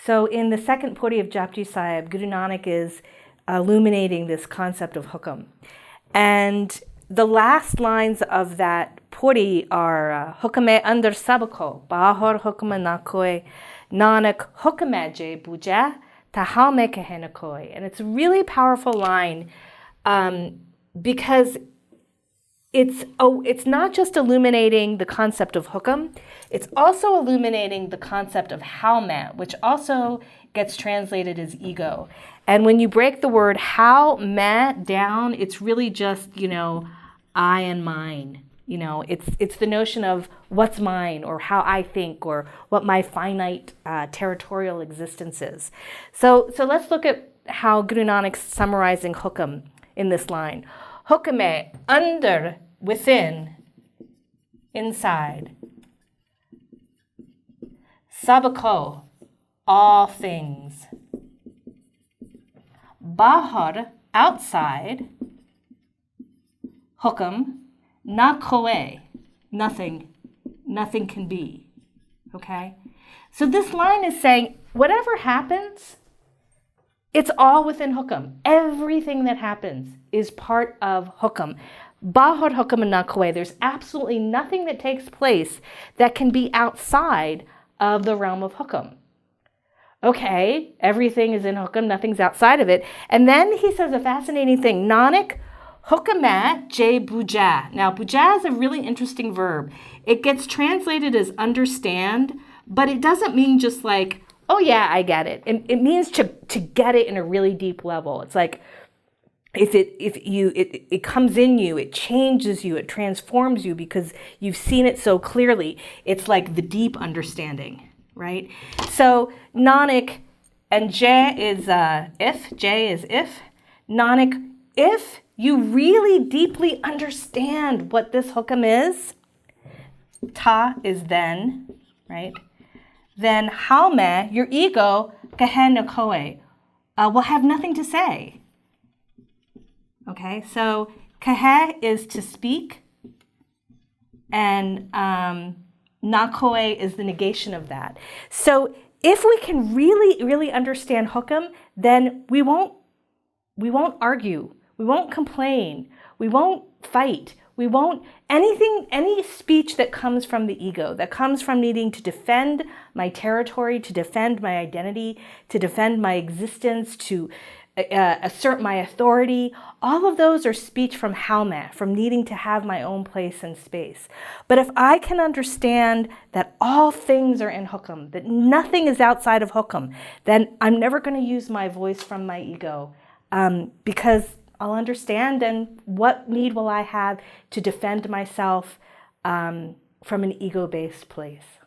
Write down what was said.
So in the second Pauri of Japji Sahib, Guru Nanak is illuminating this concept of hukam. And the last lines of that Pauri are Hukame andar sabko, bahar hukma na koi, Nanak hukame je buja, tahal me kahe na koi. And it's a really powerful line because it's not just illuminating the concept of hukam, it's also illuminating the concept of haume, which also gets translated as ego. And when you break the word haume down, it's really just, I and mine. It's the notion of what's mine, or how I think, or what my finite territorial existence is. So let's look at how Guru Nanak's summarizing hukam in this line. Hukame, under, within, inside. Sabako, all things. Bahar, outside. Hukam, na koe, nothing can be. Okay? So this line is saying, whatever happens, it's all within hukam. Everything that happens is part of hukam. Bahar hukam na koe. There's absolutely nothing that takes place that can be outside of the realm of hukam. Okay, everything is in hukam, nothing's outside of it. And then he says a fascinating thing. Nanak hukame je buja. Now, buja is a really interesting verb. It gets translated as understand, but it doesn't mean just like, oh yeah, I get it. It means to get it in a really deep level. It's like it comes in you, it changes you, it transforms you because you've seen it so clearly. It's like the deep understanding, right? So Nanak, and J is if, J is if. Nanak, if you really deeply understand what this hukam is, ta is then, right? Then haume, your ego, kahe na koe, will have nothing to say. Okay, so kahe is to speak, and na koe is the negation of that. So if we can really, really understand hukam, then we won't argue, we won't complain, we won't fight, we won't, any speech that comes from the ego, that comes from needing to defend my territory, to defend my identity, to defend my existence, to assert my authority, all of those are speech from haume, from needing to have my own place and space. But if I can understand that all things are in hukam, that nothing is outside of hukam, then I'm never going to use my voice from my ego, because I'll understand, and what need will I have to defend myself from an ego-based place?